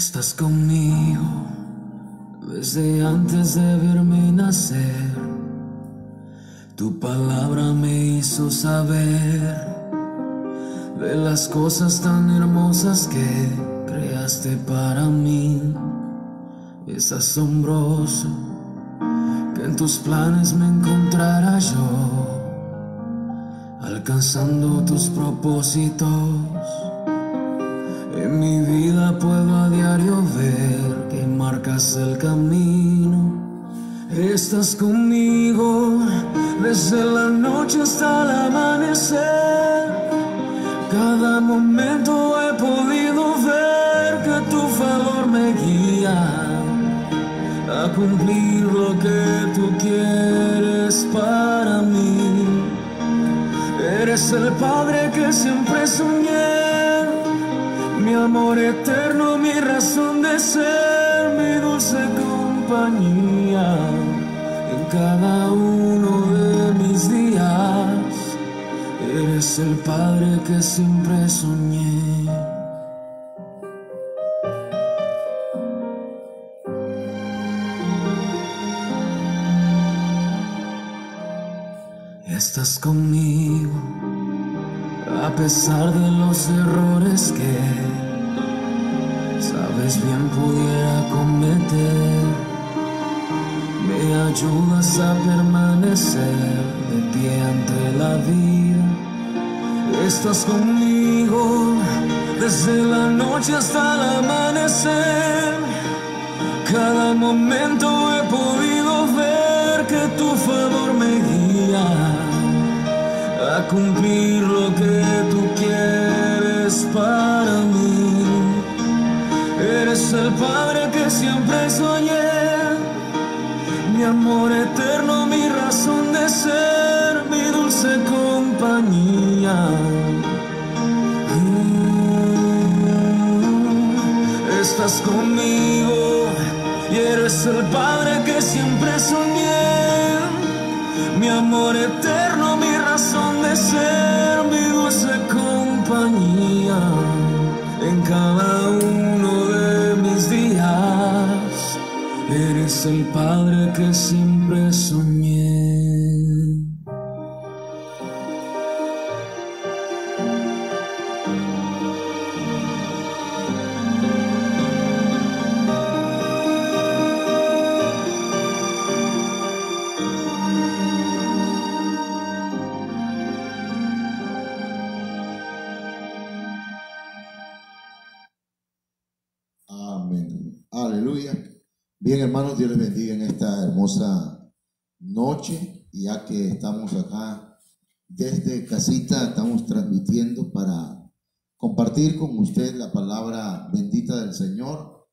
Estás conmigo desde antes de verme nacer. Tu palabra me hizo saber de las cosas tan hermosas que creaste para mí. Es asombroso que en tus planes me encontrara yo, alcanzando tus propósitos. En mi vida puedo a diario ver que marcas el camino. Estás conmigo desde la noche hasta el amanecer. Cada momento he podido ver que tu favor me guía a cumplir lo que tú quieres para mí. Eres el Padre que siempre soñé, mi amor eterno, mi razón de ser, mi dulce compañía en cada uno de mis días. Eres el Padre que siempre soñé. Estás conmigo a pesar de los errores que sabes bien pudiera cometer. Me ayudas a permanecer de pie ante la vida. Estás conmigo desde la noche hasta el amanecer. Cada momento he podido ver que tu favor me guía a cumplir lo que tú quieres para mí. Eres el Padre que siempre soñé, mi amor eterno, mi razón de ser, mi dulce compañía. Estás conmigo y eres el Padre que siempre soñé, mi amor eterno, mi razón de ser, mi dulce compañía en cada uno de mis días. Eres el Padre que siempre soñé. Bien, hermanos, Dios les bendiga en esta hermosa noche. Ya que estamos acá desde casita, estamos transmitiendo para compartir con usted la palabra bendita del Señor.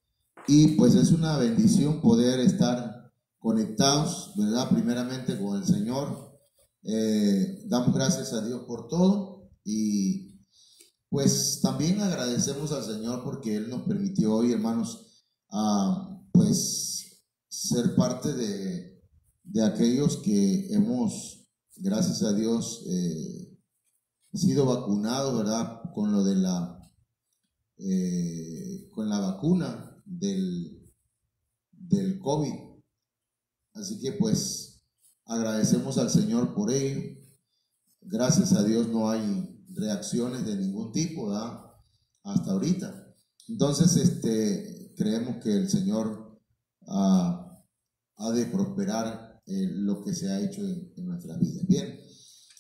Y pues es una bendición poder estar conectados, ¿verdad? Primeramente con el Señor. Damos gracias a Dios por todo y pues también agradecemos al Señor porque Él nos permitió hoy, hermanos, pues ser parte de aquellos que hemos, gracias a Dios, sido vacunados, ¿verdad? Con lo de con la vacuna del COVID. Así que pues agradecemos al Señor por ello. Gracias a Dios no hay reacciones de ningún tipo, ¿verdad? Hasta ahorita. Entonces, creemos que el Señor ha de prosperar lo que se ha hecho en nuestras vidas. Bien,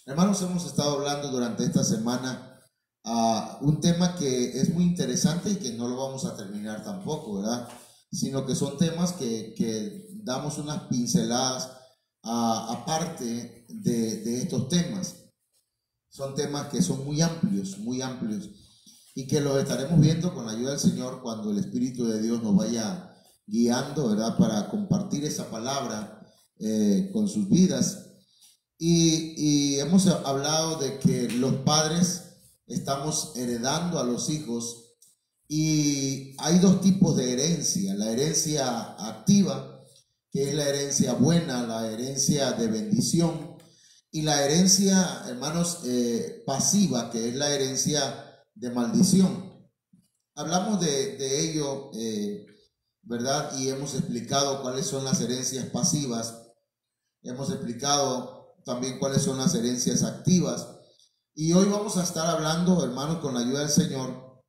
hermanos, hemos estado hablando durante esta semana un tema que es muy interesante y que no lo vamos a terminar tampoco, ¿verdad? Sino que son temas que damos unas pinceladas aparte de estos temas. Son temas que son muy amplios y que los estaremos viendo con la ayuda del Señor cuando el Espíritu de Dios nos vaya guiando, ¿verdad? Para compartir esa palabra con sus vidas. Y hemos hablado de que los padres estamos heredando a los hijos y hay dos tipos de herencia: la herencia activa, que es la herencia buena, la herencia de bendición, y la herencia, hermanos, pasiva, que es la herencia de maldición. hablamos de ello, ¿verdad? Y hemos explicado cuáles son las herencias pasivas. Hemos explicado también cuáles son las herencias activas. Y hoy vamos a estar hablando, hermanos, con la ayuda del Señor,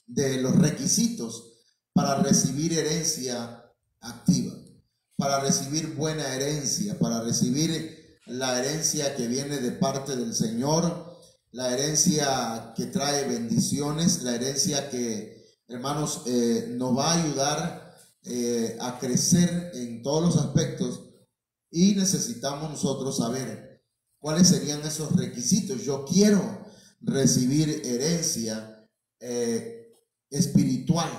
de los requisitos para recibir herencia activa, para recibir buena herencia, para recibir la herencia que viene de parte del Señor, la herencia que trae bendiciones, la herencia que, hermanos, nos va a ayudar a crecer en todos los aspectos. Y necesitamos nosotros saber cuáles serían esos requisitos. Yo quiero recibir herencia espiritual,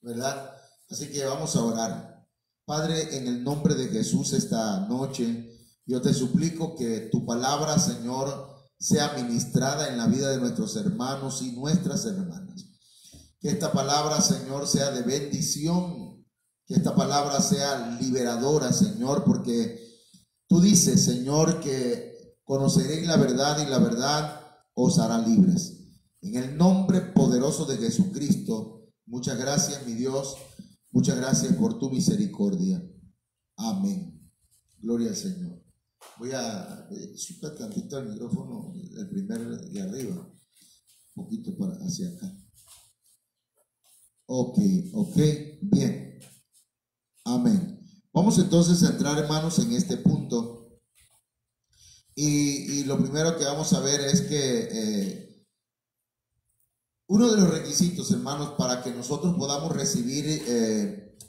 ¿verdad? Así que vamos a orar. Padre, en el nombre de Jesús, esta noche yo te suplico que tu palabra, Señor, sea ministrada en la vida de nuestros hermanos y nuestras hermanas. Que esta palabra, Señor, sea de bendición, que esta palabra sea liberadora, Señor, porque tú dices, Señor, que conoceréis la verdad y la verdad os hará libres. En el nombre poderoso de Jesucristo, muchas gracias, mi Dios, muchas gracias por tu misericordia. Amén. Gloria al Señor. Voy a subir tantito el micrófono, el primero de arriba, un poquito para hacia acá. Ok, bien. Amén. Vamos entonces a entrar, hermanos, en este punto. Y lo primero que vamos a ver es que uno de los requisitos, hermanos, para que nosotros podamos recibir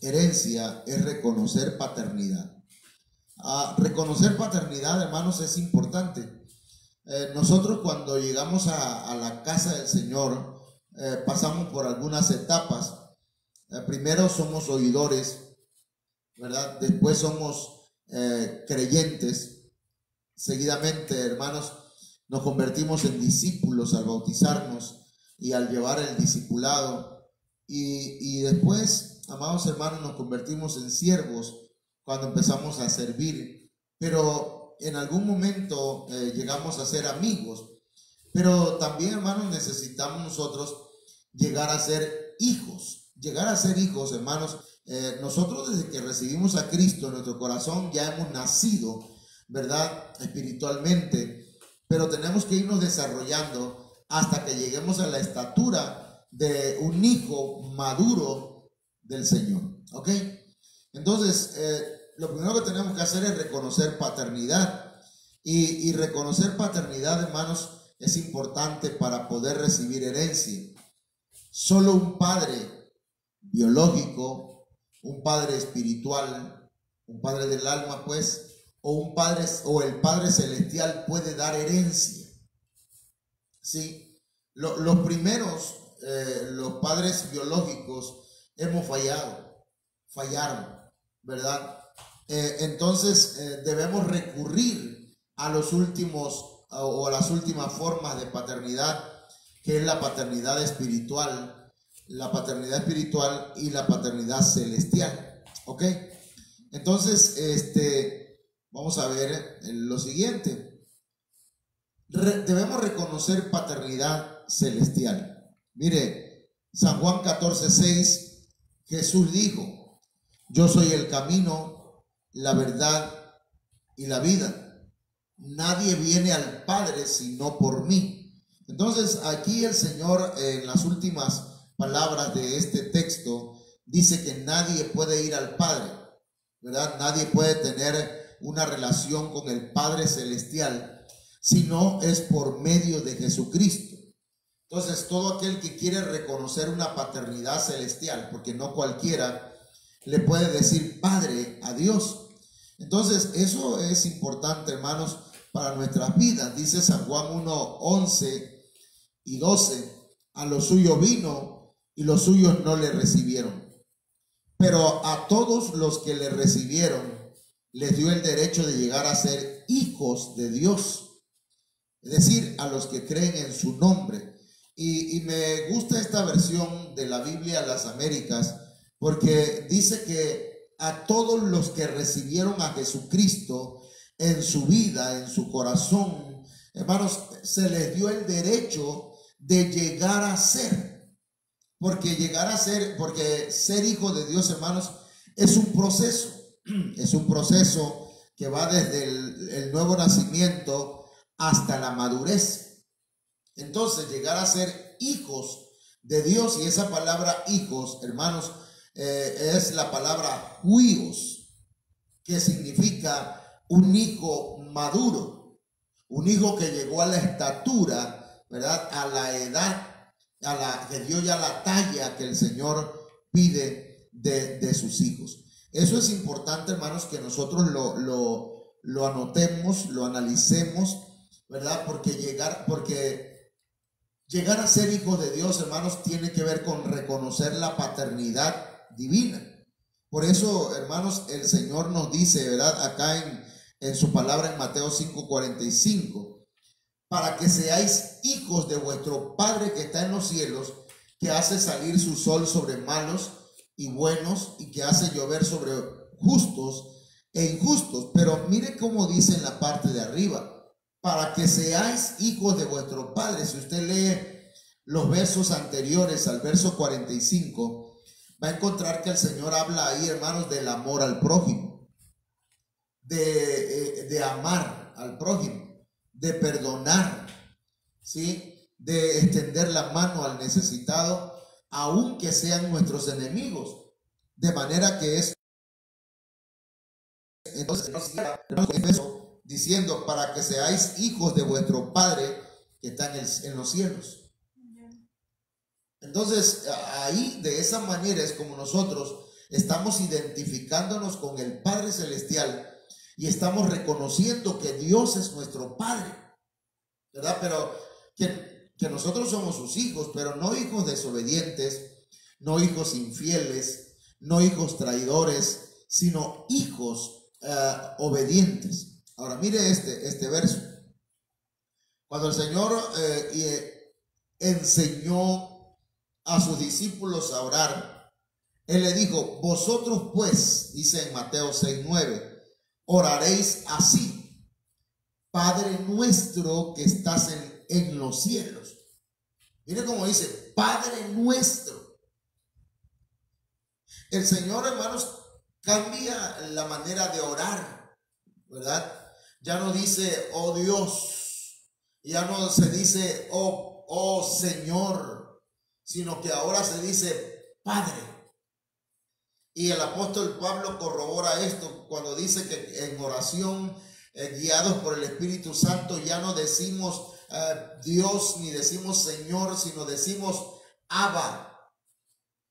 herencia es reconocer paternidad. Reconocer paternidad, hermanos, es importante. Nosotros cuando llegamos a la casa del Señor, pasamos por algunas etapas. Primero somos oidores, ¿verdad? Después somos creyentes. Seguidamente, hermanos, nos convertimos en discípulos al bautizarnos y al llevar el discipulado. Y después, amados hermanos, nos convertimos en siervos cuando empezamos a servir. Pero en algún momento llegamos a ser amigos. Pero también, hermanos, necesitamos nosotros llegar a ser hijos. Llegar a ser hijos, hermanos. Nosotros desde que recibimos a Cristo en nuestro corazón ya hemos nacido, ¿verdad? Espiritualmente, pero tenemos que irnos desarrollando hasta que lleguemos a la estatura de un hijo maduro del Señor, ¿ok? Entonces, lo primero que tenemos que hacer es reconocer paternidad y reconocer paternidad, hermanos, es importante para poder recibir herencia. Solo un padre biológico, un padre espiritual, un padre del alma, pues, o un padre o el Padre Celestial puede dar herencia. Sí, los primeros, los padres biológicos hemos fallaron, ¿verdad? Entonces debemos recurrir a los últimos o a las últimas formas de paternidad, que es la paternidad espiritual y la paternidad celestial, ¿ok? Entonces, vamos a ver lo siguiente. Debemos reconocer paternidad celestial. Mire, San Juan 14:6, Jesús dijo: yo soy el camino, la verdad y la vida. Nadie viene al Padre sino por mí. Entonces, aquí el Señor, en las últimas palabras de este texto, dice que nadie puede ir al Padre, ¿verdad? Nadie puede tener una relación con el Padre Celestial si no es por medio de Jesucristo. Entonces, todo aquel que quiere reconocer una paternidad celestial, porque no cualquiera le puede decir Padre a Dios. Entonces, eso es importante, hermanos, para nuestras vidas. Dice San Juan 1:11 y 12: a los suyos vino y los suyos no le recibieron, pero a todos los que le recibieron les dio el derecho de llegar a ser hijos de Dios, es decir, a los que creen en su nombre. Y me gusta esta versión de la Biblia Las Américas, porque dice que a todos los que recibieron a Jesucristo en su vida, en su corazón, hermanos, se les dio el derecho de llegar a ser. porque ser hijo de Dios, hermanos, es un proceso. Es un proceso que va desde el nuevo nacimiento hasta la madurez. Entonces, llegar a ser hijos de Dios, y esa palabra hijos, hermanos, es la palabra huios, que significa un hijo maduro, un hijo que llegó a la estatura, ¿verdad? A la edad, que dio ya la talla que el Señor pide de sus hijos. Eso es importante, hermanos, que nosotros lo anotemos, lo analicemos, ¿verdad? Porque llegar a ser hijos de Dios, hermanos, tiene que ver con reconocer la paternidad divina. Por eso, hermanos, el Señor nos dice, ¿verdad? Acá en su palabra en Mateo 5:45, para que seáis hijos de vuestro Padre que está en los cielos, que hace salir su sol sobre malos y buenos, y que hace llover sobre justos e injustos. Pero mire cómo dice en la parte de arriba, para que seáis hijos de vuestro Padre. Si usted lee los versos anteriores al verso 45, va a encontrar que el Señor habla ahí, hermanos, del amor al prójimo, de amar al prójimo, de perdonar, ¿sí? De extender la mano al necesitado, aunque sean nuestros enemigos. De manera que es, entonces, diciendo, para que seáis hijos de vuestro Padre que está en los cielos. Entonces, ahí, de esa manera es como nosotros estamos identificándonos con el Padre Celestial y estamos reconociendo que Dios es nuestro Padre, ¿verdad? Pero que nosotros somos sus hijos, pero no hijos desobedientes, no hijos infieles, no hijos traidores, sino hijos obedientes. Ahora, mire este verso. Cuando el Señor enseñó a sus discípulos a orar, Él le dijo, vosotros pues, dice en Mateo 6:9, oraréis así: Padre nuestro que estás en los cielos. Mire cómo dice, Padre nuestro. El Señor, hermanos, cambia la manera de orar, ¿verdad? Ya no dice, oh Dios, ya no se dice, oh Señor, sino que ahora se dice Padre. Y el apóstol Pablo corrobora esto cuando dice que en oración, guiados por el Espíritu Santo, ya no decimos Dios ni decimos Señor, sino decimos Abba,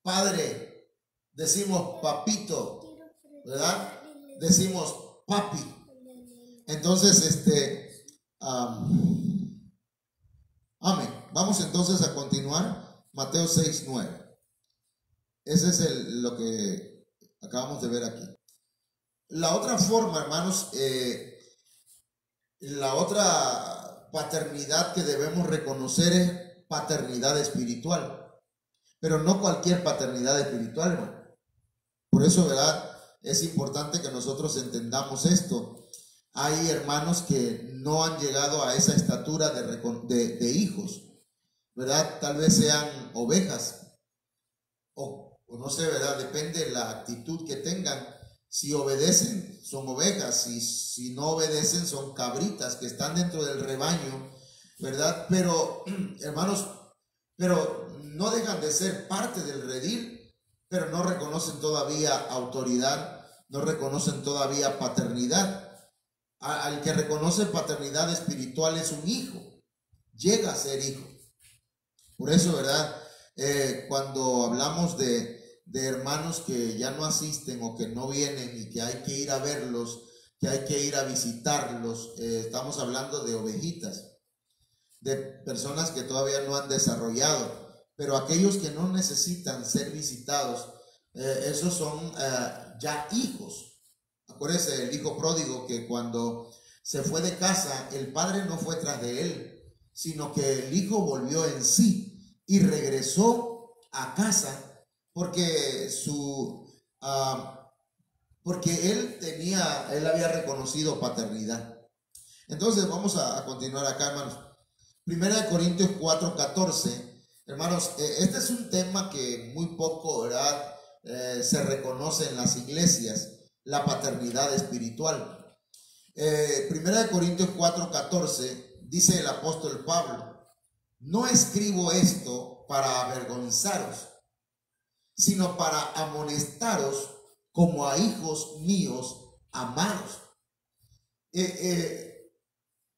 Padre, decimos papito, ¿verdad? Decimos papi. Entonces, amén. Vamos entonces a continuar. Mateo 6:9. Ese es lo que acabamos de ver aquí. La otra forma, hermanos, la otra paternidad que debemos reconocer es paternidad espiritual. Pero no cualquier paternidad espiritual, hermano. Por eso, ¿verdad? Es importante que nosotros entendamos esto. Hay hermanos que no han llegado a esa estatura de hijos, ¿verdad? Tal vez sean ovejas o no sé, ¿verdad? Depende de la actitud que tengan. Si obedecen, son ovejas. Si no obedecen, son cabritas que están dentro del rebaño, ¿verdad? Pero, hermanos, pero no dejan de ser parte del redil, pero no reconocen todavía autoridad, no reconocen todavía paternidad. Al que reconoce paternidad espiritual es un hijo, llega a ser hijo. Por eso, ¿verdad? Cuando hablamos de hermanos que ya no asisten o que no vienen y que hay que ir a verlos, que hay que ir a visitarlos, estamos hablando de ovejitas, de personas que todavía no han desarrollado, pero aquellos que no necesitan ser visitados, esos son ya hijos. Acuérdese el hijo pródigo, que cuando se fue de casa, el padre no fue tras de él, sino que el hijo volvió en sí y regresó a casa porque él había reconocido paternidad. Entonces vamos a continuar acá, hermanos. 1 Corintios 4:14, hermanos, este es un tema que muy poco, ¿verdad? Se reconoce en las iglesias, la paternidad espiritual. Primera de Corintios 4:14 dice el apóstol Pablo: no escribo esto para avergonzaros, sino para amonestaros como a hijos míos amados.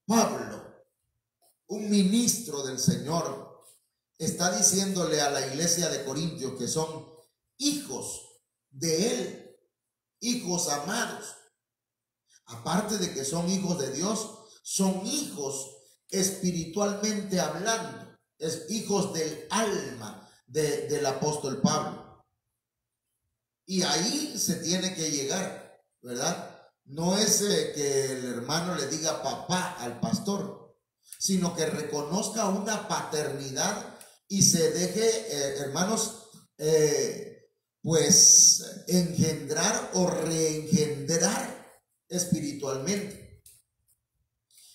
Pablo, un ministro del Señor, está diciéndole a la iglesia de Corintios que son hijos de él, hijos amados. Aparte de que son hijos de Dios, son hijos espiritualmente hablando, es hijos del alma del apóstol Pablo. Y ahí se tiene que llegar, ¿verdad? No es que el hermano le diga papá al pastor, sino que reconozca una paternidad y se deje, hermanos, pues engendrar o reengendrar espiritualmente.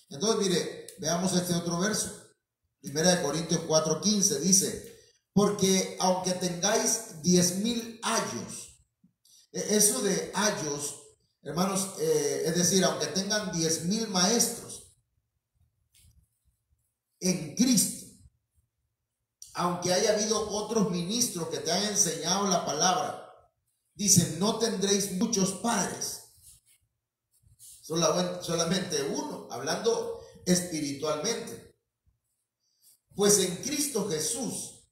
Entonces, mire, veamos este otro verso. Primera de Corintios 4:15 dice: porque aunque tengáis 10,000 ayos, eso de ayos, hermanos, es decir, aunque tengan 10,000 maestros en Cristo, aunque haya habido otros ministros que te hayan enseñado la palabra, dice, no tendréis muchos padres, solamente uno, hablando espiritualmente. Pues en Cristo Jesús,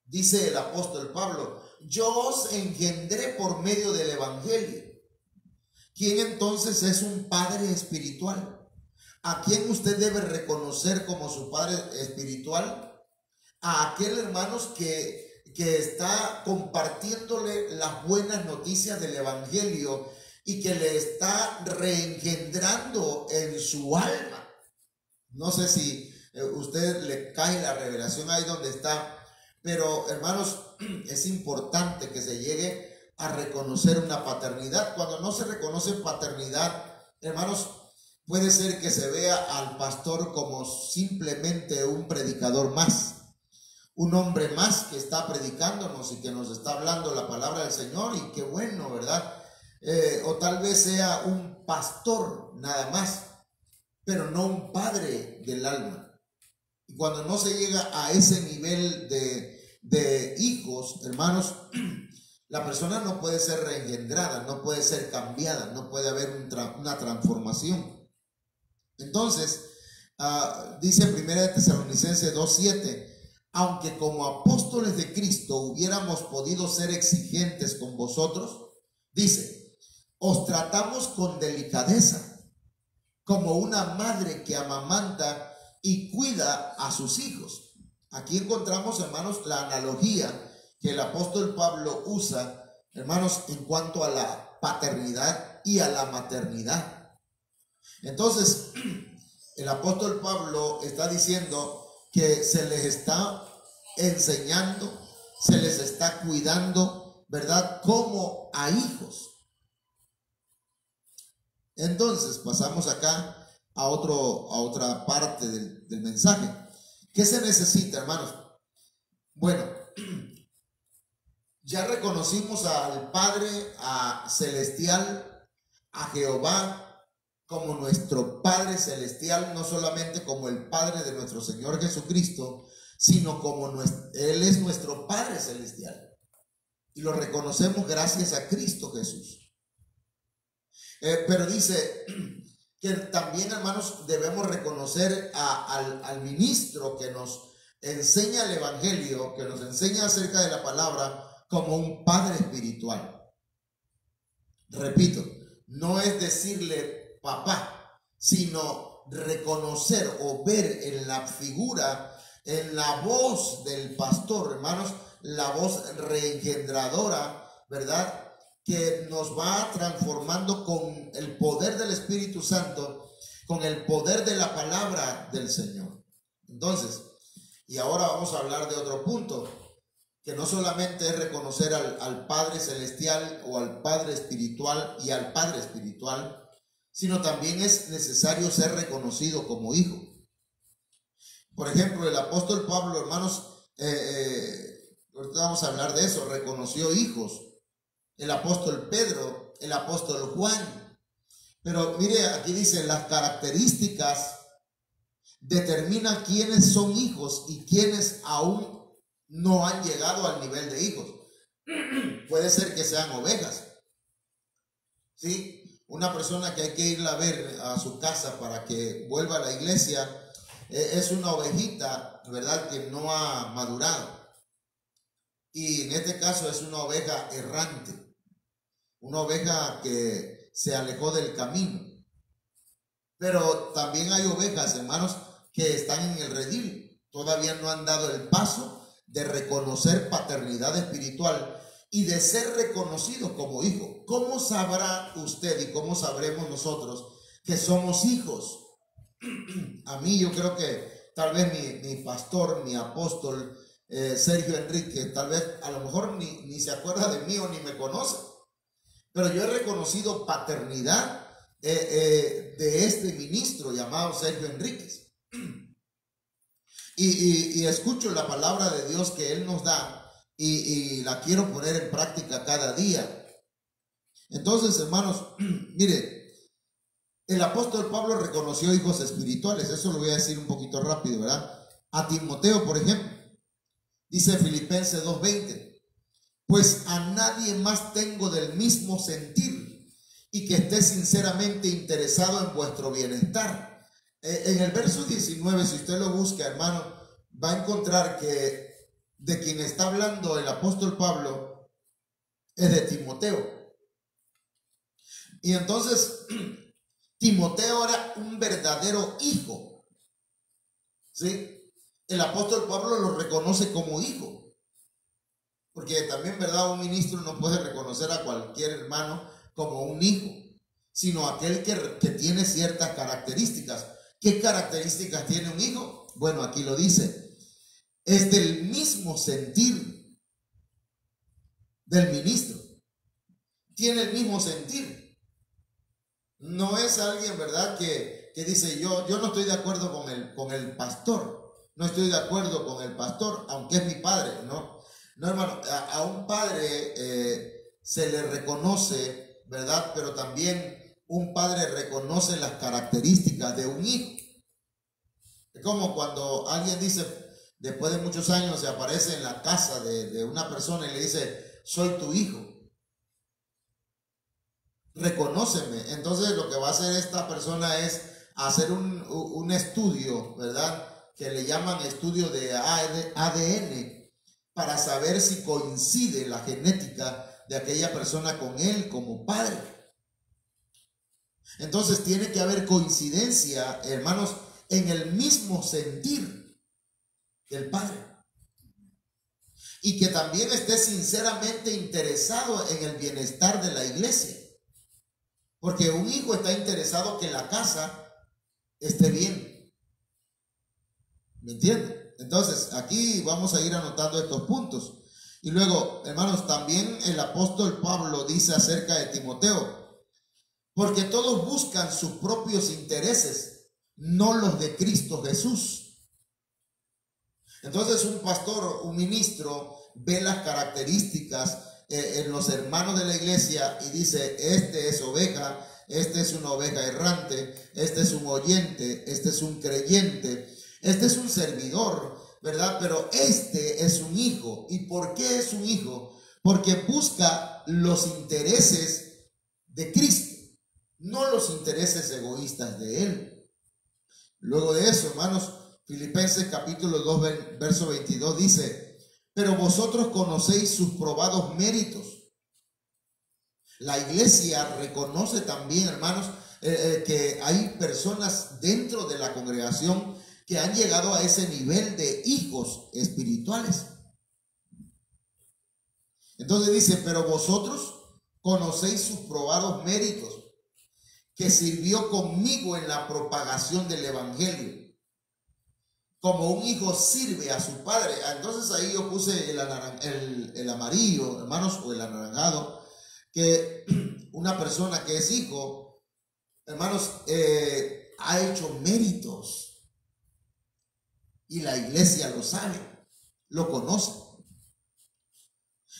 dice el apóstol Pablo, yo os engendré por medio del evangelio. ¿Quién entonces es un padre espiritual? ¿A quién usted debe reconocer como su padre espiritual? A aquel, hermanos, que está compartiéndole las buenas noticias del evangelio y que le está reengendrando en su alma. No sé si usted le cae la revelación ahí donde está, pero hermanos, es importante que se llegue a reconocer una paternidad. Cuando no se reconoce paternidad, hermanos, puede ser que se vea al pastor como simplemente un predicador más, un hombre más que está predicándonos y que nos está hablando la palabra del Señor, y qué bueno, ¿verdad? O tal vez sea un pastor nada más, pero no un padre del alma. Y cuando no se llega a ese nivel de hijos, hermanos, la persona no puede ser reengendrada, no puede ser cambiada, no puede haber una transformación. Entonces, dice 1 Tesalonicenses 2:7, aunque como apóstoles de Cristo hubiéramos podido ser exigentes con vosotros, dice, os tratamos con delicadeza, como una madre que amamanta y cuida a sus hijos. Aquí encontramos, hermanos, la analogía que el apóstol Pablo usa, hermanos, en cuanto a la paternidad y a la maternidad. Entonces, el apóstol Pablo está diciendo que se les está enseñando, se les está cuidando, ¿verdad? Como a hijos. Entonces, pasamos acá a otra parte del mensaje. ¿Qué se necesita, hermanos? Bueno, ya reconocimos al Padre celestial, a Jehová, como nuestro Padre celestial, no solamente como el Padre de nuestro Señor Jesucristo, sino como Él es nuestro Padre celestial. Y lo reconocemos gracias a Cristo Jesús. Pero dice que también, hermanos, debemos reconocer al ministro que nos enseña el evangelio, que nos enseña acerca de la palabra, como un padre espiritual. Repito, no es decirle papá, sino reconocer o ver en la figura, en la voz del pastor, hermanos, la voz reengendradora, ¿verdad?, que nos va transformando con el poder del Espíritu Santo, con el poder de la palabra del Señor. Entonces, y ahora vamos a hablar de otro punto, que no solamente es reconocer al Padre celestial o al Padre espiritual y al Padre espiritual, sino también es necesario ser reconocido como hijo. Por ejemplo, el apóstol Pablo, hermanos, ahorita vamos a hablar de eso, reconoció hijos, el apóstol Pedro, el apóstol Juan. Pero mire, aquí dice, las características determinan quiénes son hijos y quiénes aún no han llegado al nivel de hijos. Puede ser que sean ovejas, ¿sí? Una persona que hay que irla a ver a su casa para que vuelva a la iglesia, es una ovejita, ¿verdad?, que no ha madurado. Y en este caso es una oveja errante, una oveja que se alejó del camino. Pero también hay ovejas, hermanos, que están en el redil, todavía no han dado el paso de reconocer paternidad espiritual y de ser reconocidos como hijos. ¿Cómo sabrá usted y cómo sabremos nosotros que somos hijos? A mí, yo creo que tal vez mi pastor, mi apóstol, Sergio Enrique, tal vez a lo mejor ni se acuerda de mí o ni me conoce, pero yo he reconocido paternidad de este ministro llamado Sergio Enríquez. Y escucho la palabra de Dios que Él nos da y la quiero poner en práctica cada día. Entonces, hermanos, mire, el apóstol Pablo reconoció hijos espirituales. Eso lo voy a decir un poquito rápido, ¿verdad? A Timoteo, por ejemplo, dice Filipenses 2:20, pues a nadie más tengo del mismo sentir y que esté sinceramente interesado en vuestro bienestar. En el verso 19, si usted lo busca, hermano, va a encontrar que de quien está hablando el apóstol Pablo es de Timoteo. Y entonces Timoteo era un verdadero hijo, ¿sí? El apóstol Pablo lo reconoce como hijo, porque también, ¿verdad?, un ministro no puede reconocer a cualquier hermano como un hijo, sino aquel que tiene ciertas características. ¿Qué características tiene un hijo? Bueno, aquí lo dice. Es del mismo sentir del ministro. Tiene el mismo sentir. No es alguien, ¿verdad?, que dice yo no estoy de acuerdo con el pastor. No estoy de acuerdo con el pastor, aunque es mi padre. No, hermano, a un padre se le reconoce, ¿verdad? Pero también un padre reconoce las características de un hijo. Es como cuando alguien dice, después de muchos años se aparece en la casa de una persona y le dice, soy tu hijo, reconóceme. Entonces lo que va a hacer esta persona es hacer un estudio, ¿verdad?, que le llaman estudio de ADN, para saber si coincide la genética de aquella persona con él como padre. Entonces tiene que haber coincidencia, hermanos, en el mismo sentir del padre, y que también esté sinceramente interesado en el bienestar de la iglesia, porque un hijo está interesado que la casa esté bien. ¿Me entienden? Entonces aquí vamos a ir anotando estos puntos. Y luego, hermanos, también el apóstol Pablo dice acerca de Timoteo, porque todos buscan sus propios intereses, no los de Cristo Jesús. Entonces un pastor, un ministro, ve las características en los hermanos de la iglesia y dice, este es oveja, este es una oveja errante, este es un oyente, este es un creyente, este es un servidor, ¿verdad? Pero este es un hijo. ¿Y por qué es un hijo? Porque busca los intereses de Cristo, no los intereses egoístas de él. Luego de eso, hermanos, Filipenses capítulo 2, verso 22 dice, pero vosotros conocéis sus probados méritos. La iglesia reconoce también, hermanos, que hay personas dentro de la congregación que han llegado a ese nivel de hijos espirituales. Entonces dice, pero vosotros conocéis sus probados méritos, que sirvió conmigo en la propagación del evangelio, como un hijo sirve a su padre. Entonces ahí yo puse el amarillo, hermanos, o el anaranjado, que una persona que es hijo, hermanos, ha hecho méritos, y la iglesia lo sabe. lo conoce.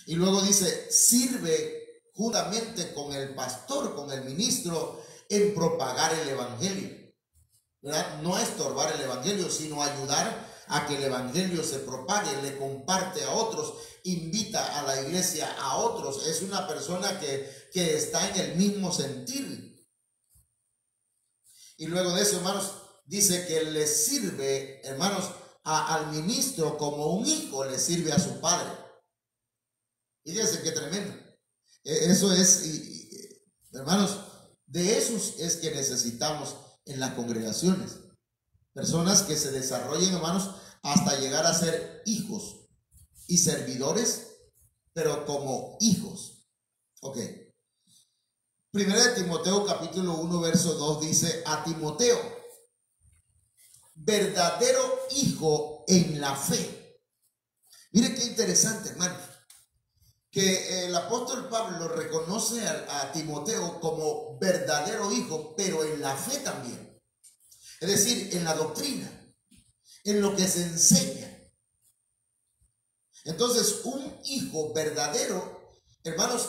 Y luego dice, sirve juntamente con el pastor, con el ministro, en propagar el evangelio, ¿verdad? No estorbar el evangelio, sino ayudar a que el evangelio se propague, le comparte a otros, invita a la iglesia a otros. Es una persona que está en el mismo sentir. Y luego de eso, hermanos, dice que le sirve, hermanos, al ministro como un hijo le sirve a su padre. Fíjense qué tremendo. Eso es, hermanos, de esos es que necesitamos en las congregaciones. Personas que se desarrollen, hermanos, hasta llegar a ser hijos y servidores, pero como hijos. Ok. Primera de Timoteo capítulo 1 verso 2 dice, a Timoteo, verdadero hijo en la fe. Mire qué interesante, hermano, que el apóstol Pablo reconoce a Timoteo como verdadero hijo, pero en la fe también. Es decir, en la doctrina, en lo que se enseña. Entonces, un hijo verdadero, hermanos,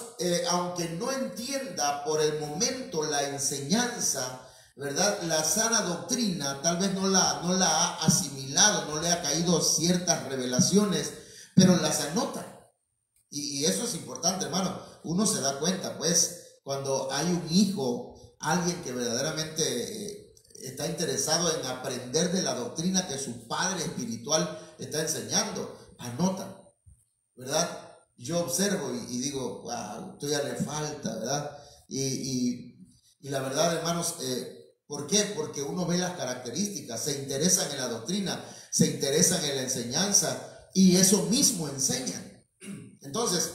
aunque no entienda por el momento la enseñanza, ¿verdad? La sana doctrina, tal vez no la ha asimilado, no le ha caído ciertas revelaciones, pero las anota. Y eso es importante, hermano. Uno se da cuenta, pues, cuando hay un hijo, alguien que verdaderamente está interesado en aprender de la doctrina que su padre espiritual está enseñando, anota, ¿verdad? Yo observo y digo, wow, todavía le falta, ¿verdad? Y la verdad, hermanos, ¿por qué? Porque uno ve las características, se interesan en la doctrina, se interesan en la enseñanza y eso mismo enseñan. Entonces,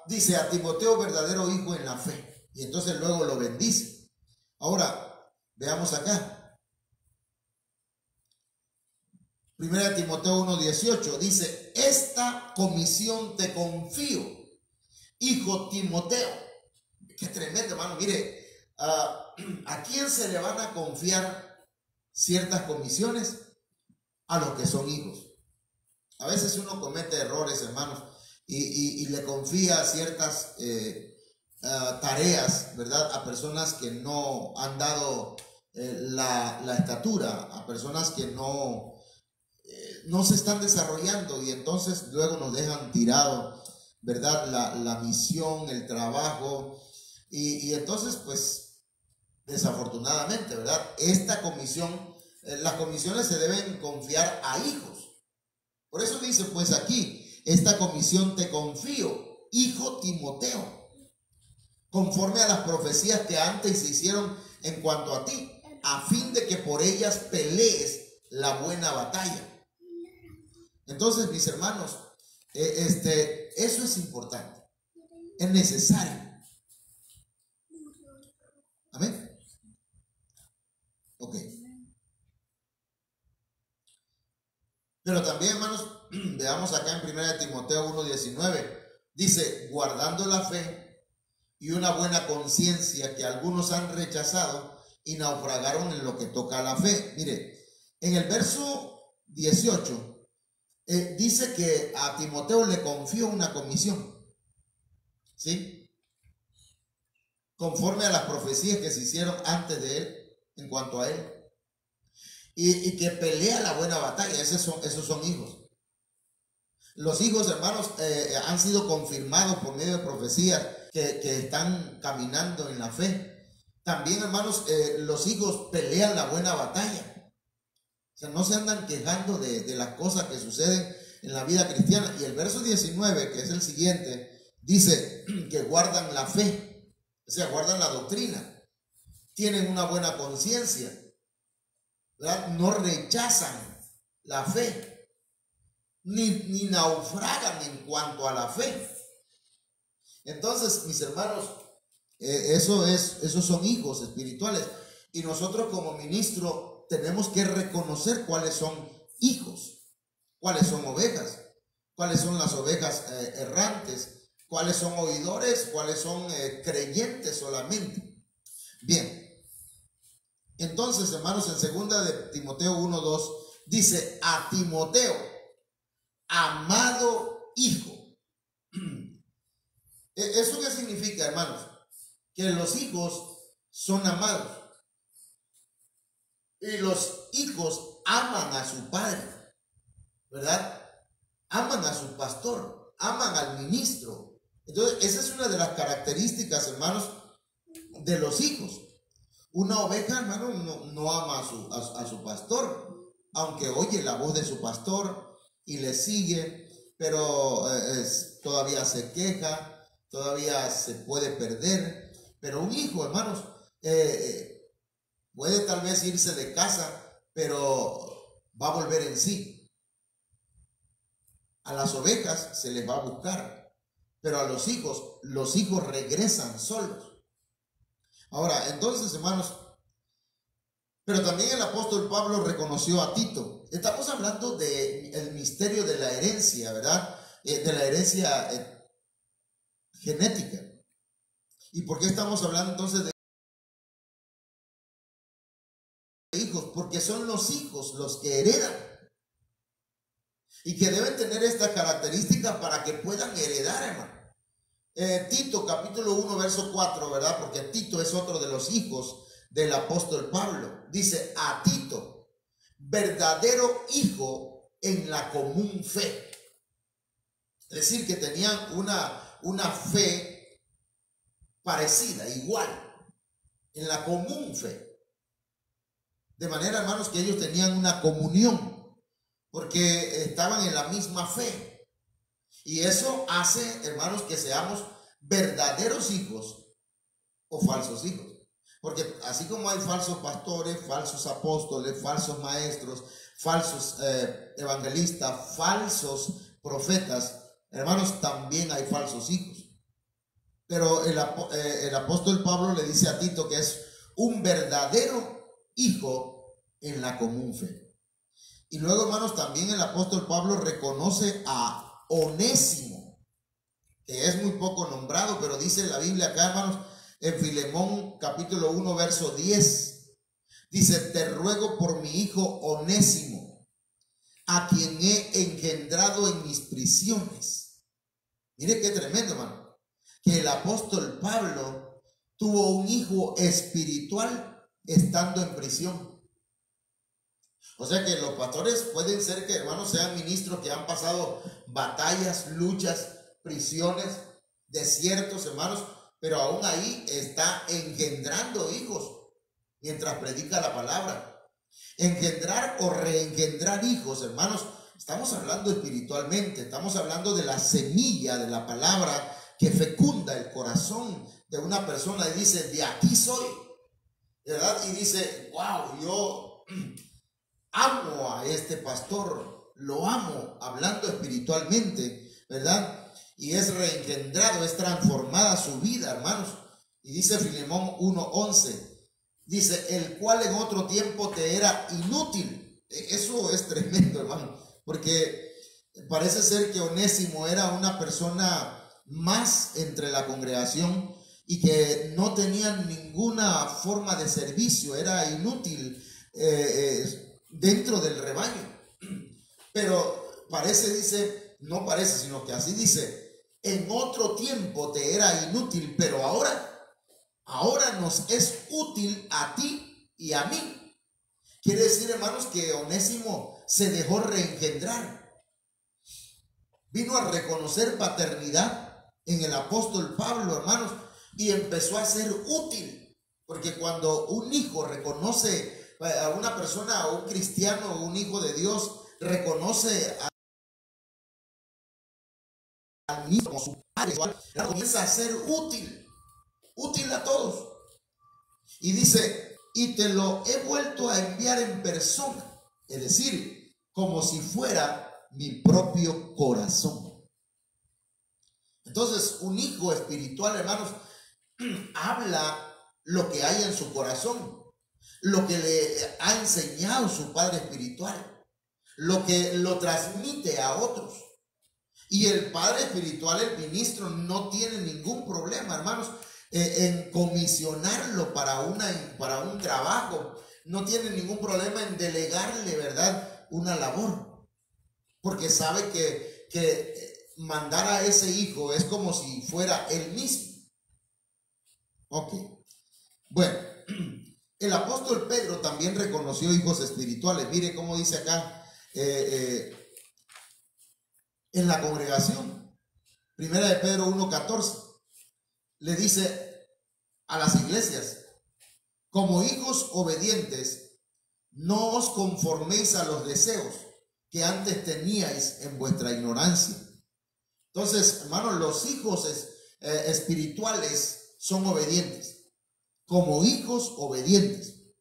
dice a Timoteo, verdadero hijo en la fe. Y entonces luego lo bendice. Ahora, veamos acá. Primera de Timoteo 1:18 dice, esta comisión te confío, hijo Timoteo. Qué tremendo, hermano. Mire, ¿a quién se le van a confiar ciertas comisiones? A los que son hijos. A veces uno comete errores, hermanos, y le confía ciertas tareas, ¿verdad? A personas que no han dado la estatura, a personas que no se están desarrollando y entonces luego nos dejan tirado, ¿verdad? La misión, el trabajo y entonces pues desafortunadamente, ¿verdad? Esta comisión, las comisiones se deben confiar a hijos. Por eso dice pues aquí, esta comisión te confío, hijo Timoteo, conforme a las profecías que antes se hicieron en cuanto a ti, a fin de que por ellas pelees la buena batalla. Entonces, mis hermanos, eso es importante, es necesario. Amén. Ok. Pero también, hermanos, veamos acá en 1 Timoteo 1:19, dice, guardando la fe y una buena conciencia que algunos han rechazado y naufragaron en lo que toca a la fe. Mire, en el verso 18 dice que a Timoteo le confió una comisión, ¿sí? Conforme a las profecías que se hicieron antes de él, en cuanto a él. Y que pelea la buena batalla. Esos son hijos. Los hijos, hermanos, han sido confirmados por medio de profecías que están caminando en la fe. También, hermanos, los hijos pelean la buena batalla. O sea, no se andan quejando de las cosas que suceden en la vida cristiana. Y el verso 19, que es el siguiente, dice que guardan la fe, o sea, guardan la doctrina, tienen una buena conciencia, ¿verdad? No rechazan la fe, ni naufragan en cuanto a la fe. Entonces, mis hermanos, esos son hijos espirituales. Y nosotros como ministro tenemos que reconocer cuáles son hijos, cuáles son ovejas, cuáles son las ovejas errantes, cuáles son oidores, cuáles son creyentes solamente. Bien. Entonces, hermanos, en 2 de Timoteo 1:2 dice a Timoteo, amado hijo. ¿Eso qué significa, hermanos? Que los hijos son amados. Y los hijos aman a su padre, ¿verdad? Aman a su pastor, aman al ministro. Entonces, esa es una de las características, hermanos, de los hijos. Una oveja, hermano, no ama a su pastor, aunque oye la voz de su pastor y le sigue, pero todavía se queja, todavía se puede perder. Pero un hijo, hermanos, puede tal vez irse de casa, pero va a volver en sí. A las ovejas se les va a buscar, pero a los hijos regresan solos. Ahora, entonces, hermanos, pero también el apóstol Pablo reconoció a Tito. Estamos hablando del misterio de la herencia, ¿verdad? De la herencia genética. ¿Y por qué estamos hablando entonces de hijos? Porque son los hijos los que heredan. Y que deben tener esta característica para que puedan heredar, hermano. Tito capítulo 1 verso 4, ¿verdad? Porque Tito es otro de los hijos del apóstol Pablo. Dice: a Tito, verdadero hijo en la común fe. Es decir, que tenían una fe parecida, igual, en la común fe. De manera, hermanos, que ellos tenían una comunión, porque estaban en la misma fe. Y eso hace, hermanos, que seamos verdaderos hijos o falsos hijos. Porque así como hay falsos pastores, falsos apóstoles, falsos maestros, falsos evangelistas, falsos profetas, hermanos, también hay falsos hijos. Pero el apóstol Pablo le dice a Tito que es un verdadero hijo en la común fe. Y luego, hermanos, también el apóstol Pablo reconoce a Onésimo, que es muy poco nombrado, pero dice la Biblia acá, hermanos, en Filemón capítulo 1 verso 10, dice: te ruego por mi hijo Onésimo, a quien he engendrado en mis prisiones. Mire qué tremendo, hermano, que el apóstol Pablo tuvo un hijo espiritual estando en prisión. O sea que los pastores pueden ser que, hermanos, sean ministros que han pasado batallas, luchas, prisiones, desiertos, hermanos, pero aún ahí está engendrando hijos mientras predica la palabra. Engendrar o reengendrar hijos, hermanos, estamos hablando espiritualmente, estamos hablando de la semilla de la palabra que fecunda el corazón de una persona y dice: de aquí soy, ¿verdad? Y dice: wow, yo amo a este pastor, lo amo, hablando espiritualmente, ¿verdad? Y es reengendrado, es transformada su vida, hermanos. Y dice Filemón 1:11, dice: el cual en otro tiempo te era inútil. Eso es tremendo, hermano, porque parece ser que Onésimo era una persona más entre la congregación y que no tenía ninguna forma de servicio, era inútil dentro del rebaño. Pero parece, dice, no parece, sino que así dice: en otro tiempo te era inútil, pero ahora nos es útil a ti y a mí. Quiere decir, hermanos, que Onésimo se dejó reengendrar. Vino a reconocer paternidad en el apóstol Pablo, hermanos, y empezó a ser útil. Porque cuando un hijo reconoce a una persona, a un cristiano, o un hijo de Dios, reconoce al mismo como su padre, comienza a ser útil a todos. Y dice: y te lo he vuelto a enviar en persona, es decir, como si fuera mi propio corazón. Entonces, un hijo espiritual, hermanos, habla lo que hay en su corazón, lo que le ha enseñado su padre espiritual, lo que lo transmite a otros. Y el padre espiritual, el ministro, no tiene ningún problema, hermanos, en comisionarlo para un trabajo. No tiene ningún problema en delegarle, ¿verdad?, una labor. porque sabe que mandar a ese hijo es como si fuera él mismo. Ok, bueno, el apóstol Pedro también reconoció hijos espirituales. Mire cómo dice acá en la congregación, primera de Pedro 1:14, le dice a las iglesias: como hijos obedientes, no os conforméis a los deseos que antes teníais en vuestra ignorancia. Entonces, hermanos, los hijos espirituales son obedientes, como hijos obedientes.